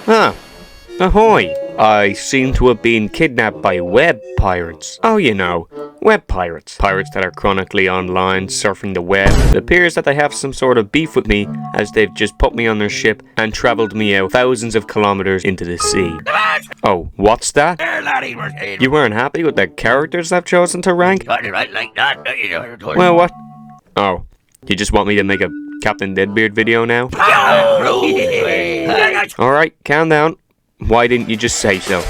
Ah, ahoy! I seem to have been kidnapped by web pirates. Oh, you know, web pirates. Pirates that are chronically online, surfing the web. It appears that they have some sort of beef with me, as they've just put me on their ship and travelled me out thousands of kilometres into the sea. Oh, what's that? You weren't happy with the characters I've chosen to rank? Well, what? Oh, you just want me to make a Captain Deadbeard video now? Alright, calm down. Why didn't you just say so?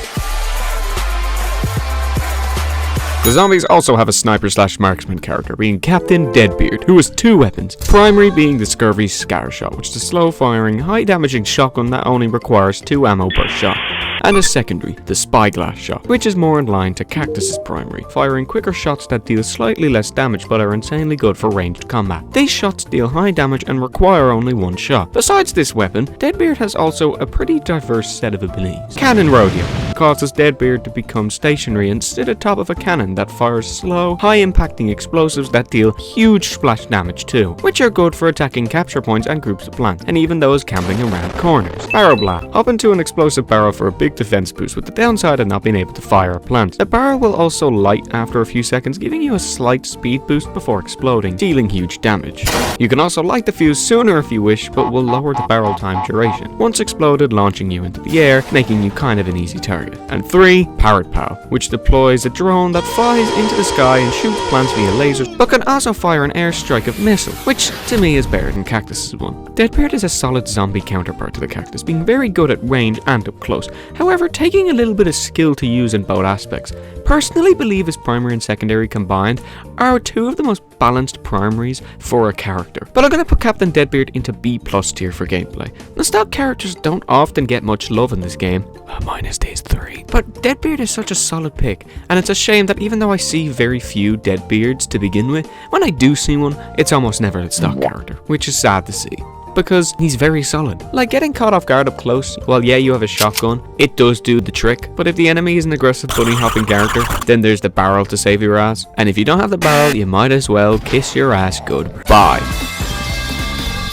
The zombies also have a sniper/marksman character, being Captain Deadbeard, who has 2 weapons. Primary being the Scurvy Scattershot, which is a slow-firing, high-damaging shotgun that only requires 2 ammo per shot. And a secondary, the Spyglass Shot, which is more in line to Cactus's primary, firing quicker shots that deal slightly less damage but are insanely good for ranged combat. These shots deal high damage and require only 1 shot. Besides this weapon, Deadbeard has also a pretty diverse set of abilities. Cannon Rodeo causes Deadbeard to become stationary and sit atop of a cannon that fires slow, high-impacting explosives that deal huge splash damage too, which are good for attacking capture points and groups of plants, and even those camping around corners. Barrel Blast, up into an explosive barrel for a big defense boost, with the downside of not being able to fire a plant. The barrel will also light after a few seconds, giving you a slight speed boost before exploding, dealing huge damage. You can also light the fuse sooner if you wish, but will lower the barrel time duration, once exploded launching you into the air, making you kind of an easy target. And 3, Parrot Pow, which deploys a drone that flies into the sky and shoots plants via lasers, but can also fire an airstrike of missile, which to me is better than Cactus's one. Deadbeard is a solid zombie counterpart to the Cactus, being very good at range and up close, however taking a little bit of skill to use in both aspects. Personally believe his primary and secondary combined are 2 of the most balanced primaries for a character, but I'm going to put Captain Deadbeard into B+ tier for gameplay. The stock characters don't often get much love in this game, minus these 3, but Deadbeard is such a solid pick, and it's a shame that even though I see very few Deadbeards to begin with, when I do see one, it's almost never a stock character, which is sad to see, because he's very solid. Like getting caught off guard up close, well yeah you have a shotgun, it does do the trick, but if the enemy is an aggressive bunny hopping character, then there's the barrel to save your ass, and if you don't have the barrel, you might as well kiss your ass goodbye.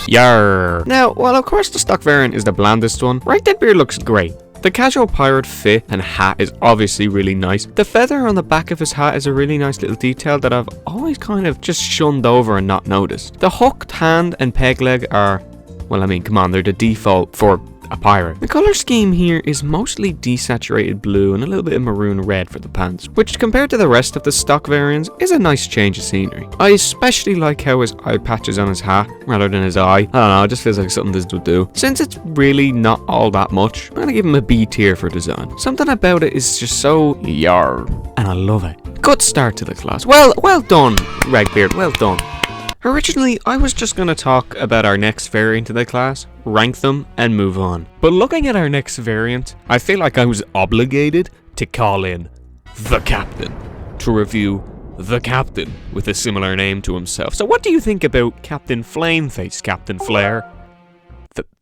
Yarr. Now, while of course the stock variant is the blandest one, Right Deadbeard looks great. The casual pirate fit and hat is obviously really nice. The feather on the back of his hat is a really nice little detail that I've always kind of just shunned over and not noticed. The hooked hand and peg leg are, well I mean come on, they're the default for a pirate. The colour scheme here is mostly desaturated blue and a little bit of maroon red for the pants, which compared to the rest of the stock variants is a nice change of scenery. I especially like how his eye patch is on his hat rather than his eye. I don't know, it just feels like something this would do. Since it's really not all that much, I'm gonna give him a B tier for design. Something about it is just so yarr, and I love it. Good start to the class. Well done, Redbeard, well done. Originally, I was just going to talk about our next variant of the class, rank them, and move on. But looking at our next variant, I feel like I was obligated to call in the Captain to review the Captain with a similar name to himself. So what do you think about Captain Flameface, Captain Flare?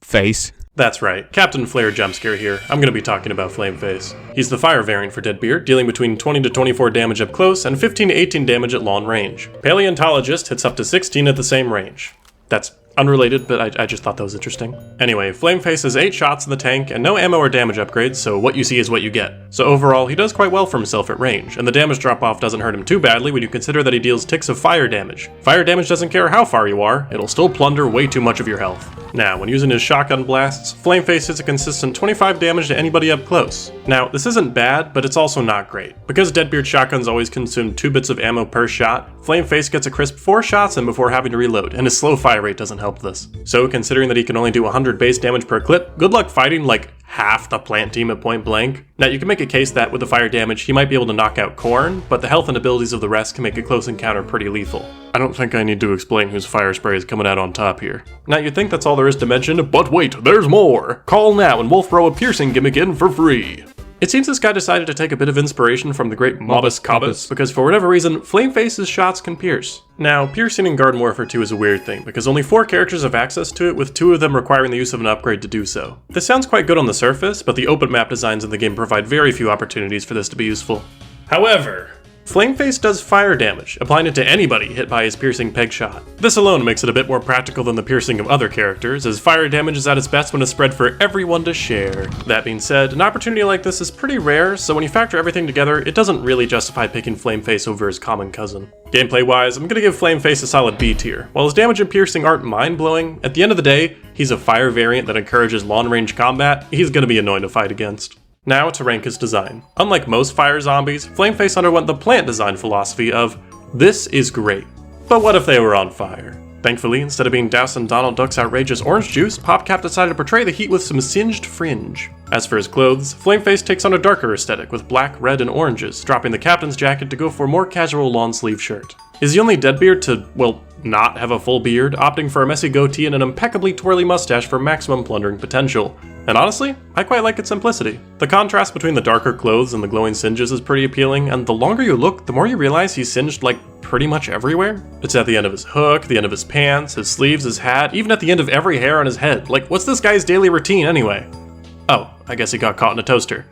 Face? That's right, Captain Flare Jumpscare here. I'm going to be talking about Flameface. He's the fire variant for Deadbeard, dealing between 20 to 24 damage up close and 15 to 18 damage at long range. Paleontologist hits up to 16 at the same range. That's unrelated, but I just thought that was interesting. Anyway, Flameface has 8 shots in the tank and no ammo or damage upgrades, so what you see is what you get. So overall, he does quite well for himself at range, and the damage drop-off doesn't hurt him too badly when you consider that he deals ticks of fire damage. Fire damage doesn't care how far you are, it'll still plunder way too much of your health. Now, when using his shotgun blasts, Flameface hits a consistent 25 damage to anybody up close. Now, this isn't bad, but it's also not great. Because Deadbeard shotguns always consume 2 bits of ammo per shot, Flameface gets a crisp 4 shots in before having to reload, and his slow fire rate doesn't help this. So, considering that he can only do 100 base damage per clip, good luck fighting like half the plant team at point blank. Now, you can make a case that with the fire damage, he might be able to knock out Corn, but the health and abilities of the rest can make a close encounter pretty lethal. I don't think I need to explain whose fire spray is coming out on top here. Now, you'd think that's all there is to mention, but wait, there's more! Call now and we'll throw a piercing gimmick in for free! It seems this guy decided to take a bit of inspiration from the great Mobus Cobbus, because for whatever reason, Flameface's shots can pierce. Now, piercing in Garden Warfare 2 is a weird thing, because only 4 characters have access to it, with 2 of them requiring the use of an upgrade to do so. This sounds quite good on the surface, but the open map designs in the game provide very few opportunities for this to be useful. However, Flameface does fire damage, applying it to anybody hit by his piercing peg shot. This alone makes it a bit more practical than the piercing of other characters, as fire damage is at its best when it's spread for everyone to share. That being said, an opportunity like this is pretty rare, so when you factor everything together, it doesn't really justify picking Flameface over his common cousin. Gameplay-wise, I'm gonna give Flameface a solid B tier. While his damage and piercing aren't mind-blowing, at the end of the day, he's a fire variant that encourages long-range combat. He's gonna be annoying to fight against. Now to rank his design. Unlike most fire zombies, Flameface underwent the plant design philosophy of, this is great, but what if they were on fire? Thankfully, instead of being doused in Donald Duck's outrageous orange juice, PopCap decided to portray the heat with some singed fringe. As for his clothes, Flameface takes on a darker aesthetic with black, red, and oranges, dropping the captain's jacket to go for a more casual long-sleeve shirt. Is the only deadbeard to, well, not have a full beard, opting for a messy goatee and an impeccably twirly mustache for maximum plundering potential. And honestly, I quite like its simplicity. The contrast between the darker clothes and the glowing singes is pretty appealing, and the longer you look, the more you realize he's singed like pretty much everywhere. It's at the end of his hook, the end of his pants, his sleeves, his hat, even at the end of every hair on his head. Like, what's this guy's daily routine anyway? Oh, I guess he got caught in a toaster.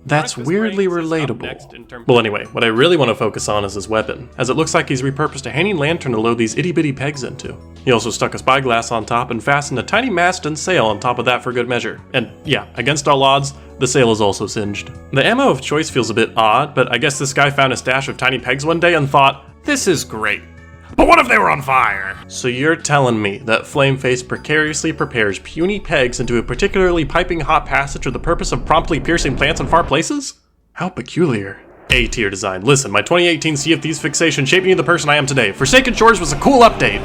That's weirdly relatable. Well anyway, what I really want to focus on is his weapon, as it looks like he's repurposed a hanging lantern to load these itty bitty pegs into. He also stuck a spyglass on top and fastened a tiny mast and sail on top of that for good measure. And yeah, against all odds, the sail is also singed. The ammo of choice feels a bit odd, but I guess this guy found a stash of tiny pegs one day and thought, this is great. But what if they were on fire? So you're telling me that Flameface precariously prepares puny pegs into a particularly piping hot passage for the purpose of promptly piercing plants in far places? How peculiar. A tier design. Listen, my 2018 Sea of Thieves fixation shaped me into the person I am today. Forsaken Shores was a cool update.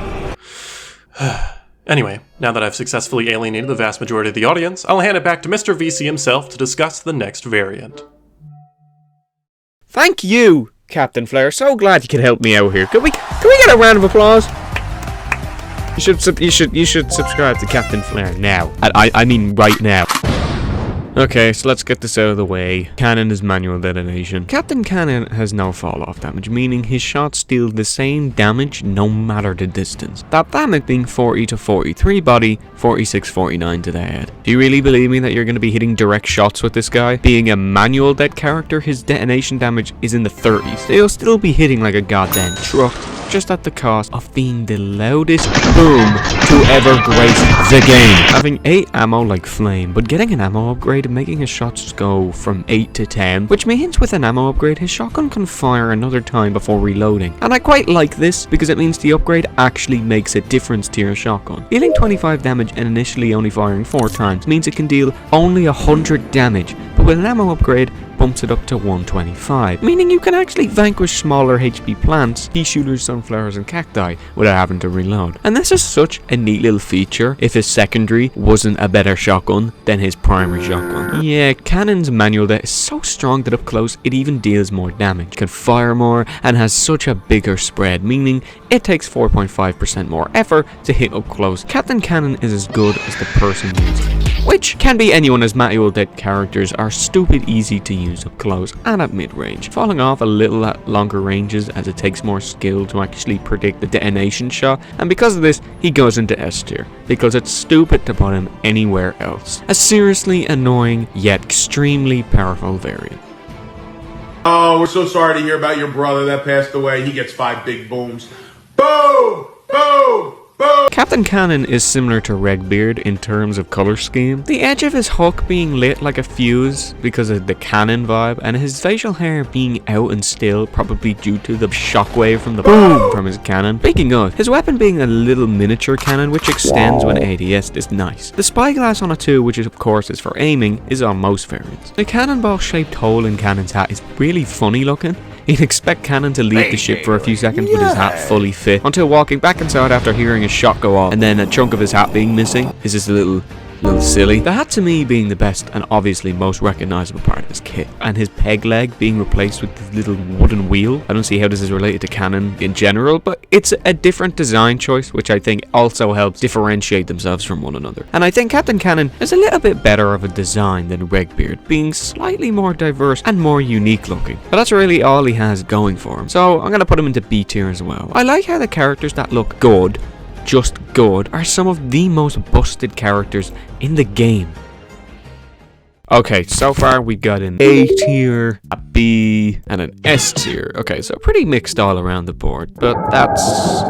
Anyway, now that I've successfully alienated the vast majority of the audience, I'll hand it back to Mr. VC himself to discuss the next variant. Thank you, Captain Flair. So glad you could help me out here. Can we get a round of applause? You should subscribe to Captain Flair now. I mean right now. Okay, so let's get this out of the way. Cannon is manual detonation. Captain Cannon has no fall off damage, meaning his shots deal the same damage no matter the distance. That damage being 40 to 43 body, 46-49 to the head. Do you really believe me that you're going to be hitting direct shots with this guy? Being a manual dead character, his detonation damage is in the 30s. They'll still be hitting like a goddamn truck, just at the cost of being the loudest boom to ever grace the game. Having 8 ammo like Flame, but getting an ammo upgrade and making his shots go from 8 to 10, which means with an ammo upgrade his shotgun can fire another time before reloading. And I quite like this because it means the upgrade actually makes a difference to your shotgun. Dealing 25 damage and initially only firing 4 times means it can deal only 100 damage, but with an ammo upgrade bumps it up to 125, meaning you can actually vanquish smaller HP plants, pea shooters, sunflowers and cacti without having to reload. And this is such a neat little feature if his secondary wasn't a better shotgun than his primary shotgun. Yeah, Cannon's manual death is so strong that up close it even deals more damage, can fire more and has such a bigger spread, meaning it takes 4.5% more effort to hit up close. Captain Cannon is as good as the person using it, which can be anyone, as manual dead characters are stupid easy to use up close and at mid-range, falling off a little at longer ranges as it takes more skill to actually predict the detonation shot, and because of this he goes into S tier, because it's stupid to put him anywhere else. A seriously annoying yet extremely powerful variant. Oh, we're so sorry to hear about your brother that passed away. He gets 5 big booms. Boom! Boom! Captain Cannon is similar to Redbeard in terms of color scheme, the edge of his hook being lit like a fuse because of the cannon vibe, and his facial hair being out and still, probably due to the shockwave from the boom from his cannon. Speaking of, his weapon being a little miniature cannon which extends when ADS is nice. The spyglass on it too, which of course is for aiming, is on most variants. The cannonball shaped hole in Cannon's hat is really funny looking. You'd expect Cannon to leave the ship for a few seconds with his hat fully fit, until walking back inside after hearing a shot go off, and then a chunk of his hat being missing. Is this a little silly? The hat to me being the best and obviously most recognizable part of his kit, and his peg leg being replaced with this little wooden wheel. I don't see how this is related to Cannon in general, but it's a different design choice which I think also helps differentiate themselves from one another. And I think Captain Cannon is a little bit better of a design than Redbeard, being slightly more diverse and more unique looking. But that's really all he has going for him, so I'm gonna put him into B tier as well. I like how the characters that look good, just good, are some of the most busted characters in the game. Okay, so far we got an A tier, a B, and an S tier. Okay, so pretty mixed all around the board, but that's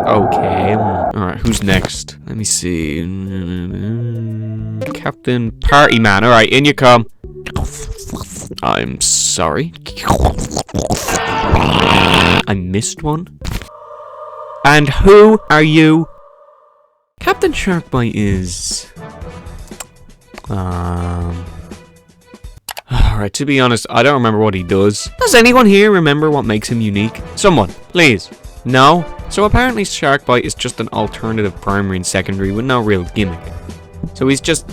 okay. Alright, who's next? Let me see. Captain Partyman. Alright, in you come. I'm sorry. I missed one. And who are you? Captain Sharkbite is... Alright, to be honest, I don't remember what he does. Does anyone here remember what makes him unique? Someone, please. No? So apparently Sharkbite is just an alternative primary and secondary with no real gimmick. So he's just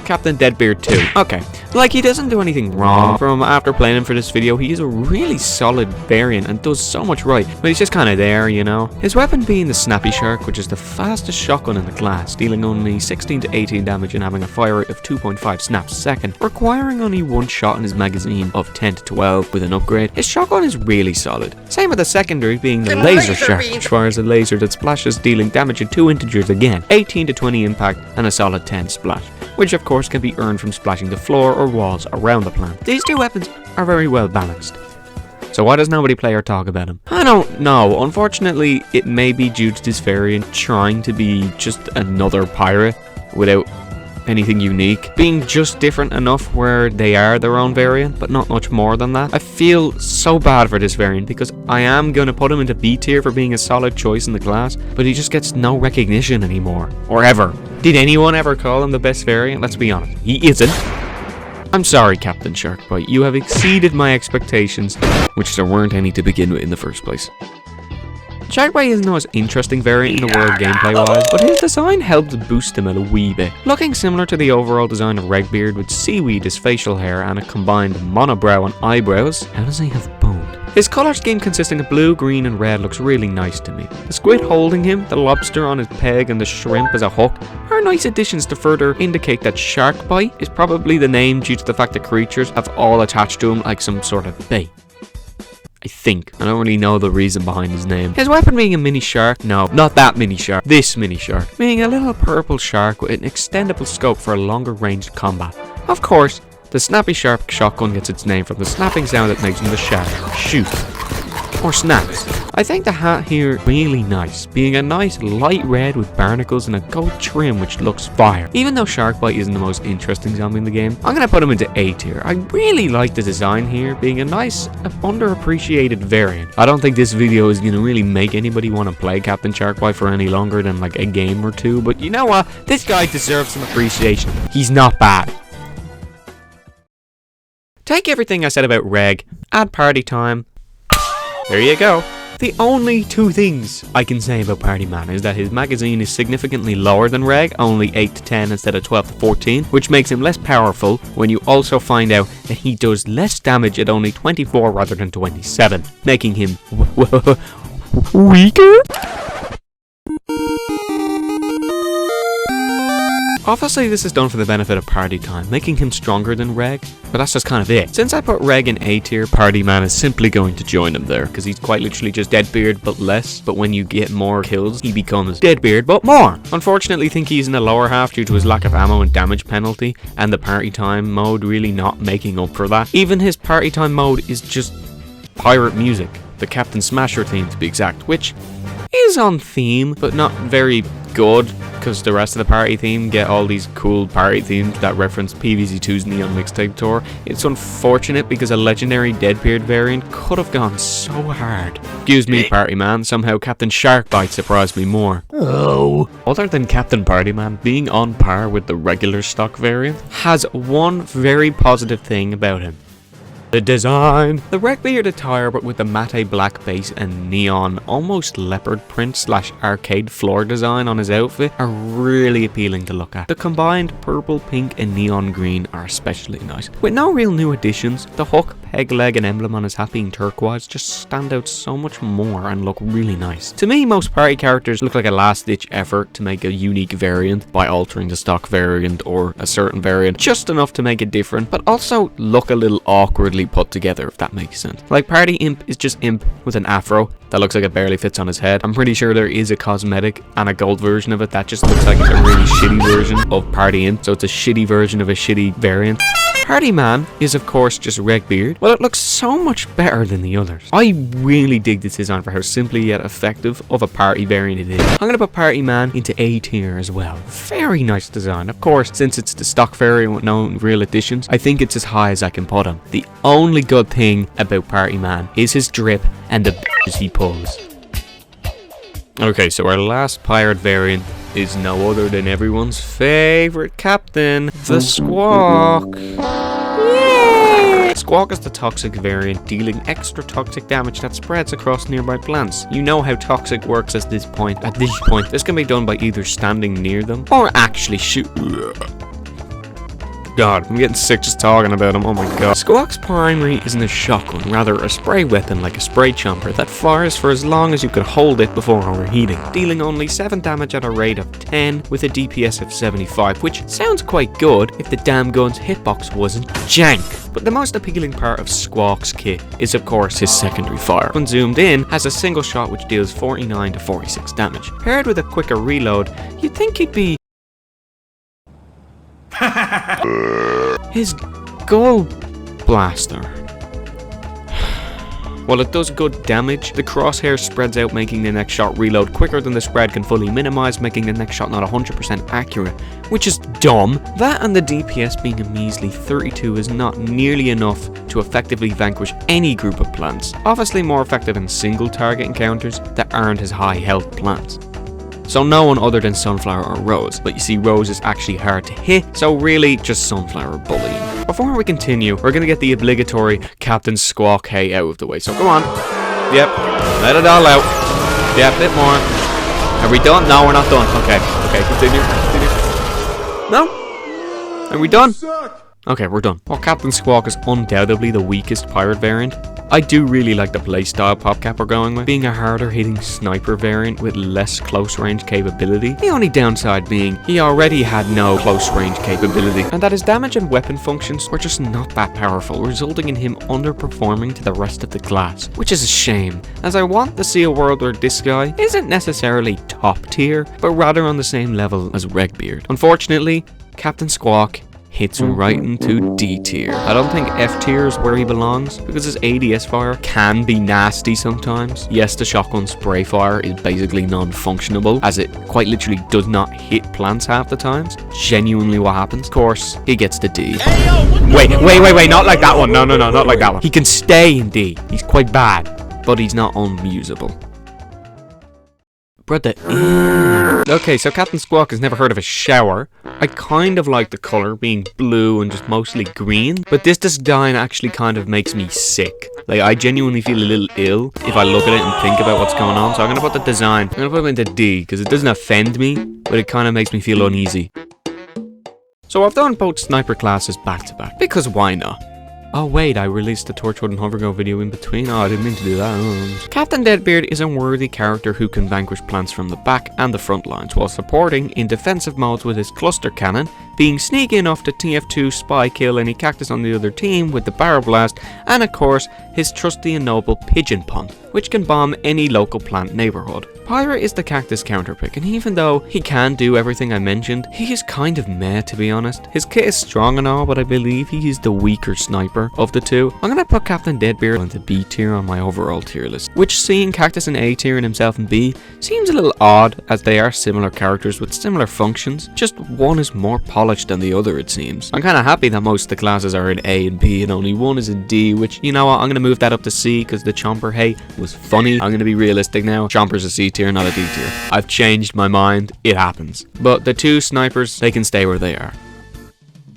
Captain Deadbeard 2. Okay. Like, he doesn't do anything wrong. From after playing him for this video, he is a really solid variant and does so much right. But he's just kind of there, you know. His weapon being the Snappy Shark, which is the fastest shotgun in the class, dealing only 16 to 18 damage and having a fire rate of 2.5 snaps a second, requiring only one shot in his magazine of 10 to 12 with an upgrade. His shotgun is really solid. Same with the secondary being the Laser Shark, which fires a laser that splashes, dealing damage in 2 integers again, 18 to 20 impact and a solid 10 splash, which of course can be earned from splashing the floor or walls around the plant. These two weapons are very well balanced. So why does nobody play or talk about him? I don't know. Unfortunately, it may be due to this variant trying to be just another pirate without anything unique, being just different enough where they are their own variant, but not much more than that. I feel so bad for this variant because I am going to put him into B tier for being a solid choice in the class, but he just gets no recognition anymore, or ever. Did anyone ever call him the best variant? Let's be honest, he isn't. I'm sorry, Captain Sharkbite, you have exceeded my expectations, which there weren't any to begin with in the first place. Sharkbite isn't the most interesting variant in the world gameplay-wise, but his design helped boost him a wee bit. Looking similar to the overall design of Regbeard with seaweed as facial hair and a combined monobrow and eyebrows, how does he have bone? His colour scheme consisting of blue, green and red looks really nice to me. The squid holding him, the lobster on his peg and the shrimp as a hook are nice additions to further indicate that Sharkbite is probably the name due to the fact that creatures have all attached to him like some sort of bait. I think. I don't really know the reason behind his name. His weapon being a mini shark? No, not that mini shark. This mini shark. Being a little purple shark with an extendable scope for a longer ranged combat. Of course, the Snappy Shark shotgun gets its name from the snapping sound that makes him the shark shoot. Or snaps. I think the hat here really nice, being a nice light red with barnacles and a gold trim which looks fire. Even though Sharkbite isn't the most interesting zombie in the game, I'm going to put him into A tier. I really like the design here, being a nice, underappreciated variant. I don't think this video is going to really make anybody want to play Captain Sharkbite for any longer than like a game or two, but you know what? This guy deserves some appreciation. He's not bad. Take everything I said about Reg, add party time. There you go. The only two things I can say about Partyman is that his magazine is significantly lower than Reg, only 8 to 10 instead of 12 to 14, which makes him less powerful when you also find out that he does less damage at only 24 rather than 27, making him weaker? Obviously this is done for the benefit of party time, making him stronger than Reg, but that's just kind of it. Since I put Reg in A tier, Partyman is simply going to join him there, because he's quite literally just Deadbeard but less, but when you get more kills, he becomes Deadbeard but more. Unfortunately, I think he's in the lower half due to his lack of ammo and damage penalty, and the party time mode really not making up for that. Even his party time mode is just pirate music, the Captain Smasher theme to be exact, which is on theme, but not very good, because the rest of the party theme get all these cool party themes that reference PVZ2's Neon Mixtape Tour. It's unfortunate because a legendary Deadbeard variant could have gone so hard. Excuse me, Partyman, somehow Captain Sharkbite surprised me more. Oh. Other than Captain Partyman being on par with the regular stock variant, has one very positive thing about him. The design. The Regbeard attire, but with the matte black base and neon, almost leopard print slash arcade floor design on his outfit are really appealing to look at. The combined purple, pink and neon green are especially nice. With no real new additions, the hook, peg leg and emblem on his hat being turquoise just stand out so much more and look really nice. To me, most party characters look like a last ditch effort to make a unique variant by altering the stock variant or a certain variant just enough to make it different, but also look a little awkwardly put together, if that makes sense. Like Party Imp is just Imp with an afro that looks like it barely fits on his head. I'm pretty sure there is a cosmetic and a gold version of it that just looks like it's a really shitty version of Party Imp, so it's a shitty version of a shitty variant. Partyman is of course just Redbeard. Well, it looks so much better than the others. I really dig this design for how simply yet effective of a party variant it is. I'm gonna put Partyman into A tier as well. Very nice design. Of course, since it's the stock variant with no real additions, I think it's as high as I can put him. The only good thing about Partyman is his drip and the b****s he pulls. Okay, so our last pirate variant is no other than everyone's favorite captain, the Squawk. Yay! Squawk is the toxic variant, dealing extra toxic damage that spreads across nearby plants. You know how toxic works at this point. This can be done by either standing near them or actually shoot. God, I'm getting sick just talking about him, oh my god. Squawk's primary isn't a shotgun, rather a spray weapon like a spray chomper that fires for as long as you can hold it before overheating, dealing only 7 damage at a rate of 10 with a DPS of 75, which sounds quite good if the damn gun's hitbox wasn't jank. But the most appealing part of Squawk's kit is of course his secondary fire. When zoomed in, has a single shot which deals 49 to 46 damage. Paired with a quicker reload, you'd think he'd be his Gold Blaster. While it does good damage, the crosshair spreads out, making the next shot reload quicker than the spread can fully minimize, making the next shot not 100% accurate, which is dumb. That and the DPS being a measly 32 is not nearly enough to effectively vanquish any group of plants. Obviously more effective in single target encounters that aren't as high health plants. So no one other than Sunflower or Rose, but you see Rose is actually hard to hit, so really just Sunflower bullying. Before we continue, we're gonna get the obligatory Captain Squawk hey out of the way, so go on. Yep, let it all out. Yep, bit more. Are we done? No, we're not done. Okay, continue. No? Are we done? Okay, we're done. While Captain Squawk is undoubtedly the weakest pirate variant, I do really like the playstyle PopCap we're going with, being a harder hitting sniper variant with less close range capability. The only downside being he already had no close range capability, and that his damage and weapon functions were just not that powerful, resulting in him underperforming to the rest of the class, which is a shame, as I want to see a world where this guy isn't necessarily top tier, but rather on the same level as Redbeard. Unfortunately, Captain Squawk hits right into D tier. I don't think F tier is where he belongs, because his ADS fire can be nasty sometimes. Yes, the shotgun spray fire is basically non-functionable, as it quite literally does not hit plants half the times. Genuinely what happens. Of course, he gets the D. Wait, not like that one. No, not like that one. He can stay in D. He's quite bad, but he's not unusable. Okay, so Captain Squawk has never heard of a shower. I kind of like the colour being blue and just mostly green, but this design actually kind of makes me sick. Like, I genuinely feel a little ill if I look at it and think about what's going on, so I'm gonna put the design, I'm gonna put it into D, because it doesn't offend me, but it kind of makes me feel uneasy. So I've done both sniper classes back to back, because why not? Oh wait, I released the Torchwood and Hovergo video in between. Oh, I didn't mean to do that. Captain Deadbeard is a worthy character who can vanquish plants from the back and the front lines, while supporting in defensive modes with his cluster cannon, being sneaky enough to TF2 spy kill any cactus on the other team with the barrel blast, and of course his trusty and noble pigeon punt, which can bomb any local plant neighborhood. Pirate is the cactus counterpick, and even though he can do everything I mentioned, he is kind of meh, to be honest. His kit is strong and all, but I believe he is the weaker sniper of the two. I'm gonna put Captain Deadbeard into B tier on my overall tier list, which, seeing Cactus in A tier and himself in B seems a little odd, as they are similar characters with similar functions, just one is more polished than the other, it seems. I'm kinda happy that most of the classes are in A and B and only one is in D, which, you know what, I'm gonna move that up to C because the Chomper, hey, was funny. I'm gonna be realistic now. Chomper's a C tier, not a D tier. I've changed my mind, it happens. But the two snipers, they can stay where they are.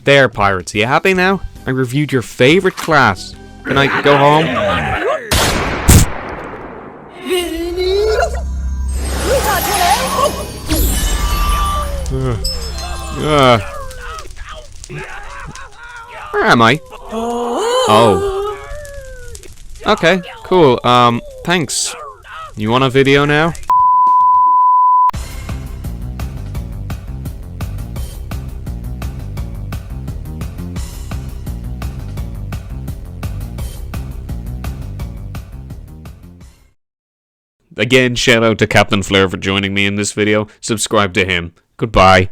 There, pirates, are you happy now? I reviewed your favorite class. Can I go home? Where am I? Oh. Okay, cool. Thanks. You want a video now? Again, shout out to Captain Flair for joining me in this video. Subscribe to him. Goodbye.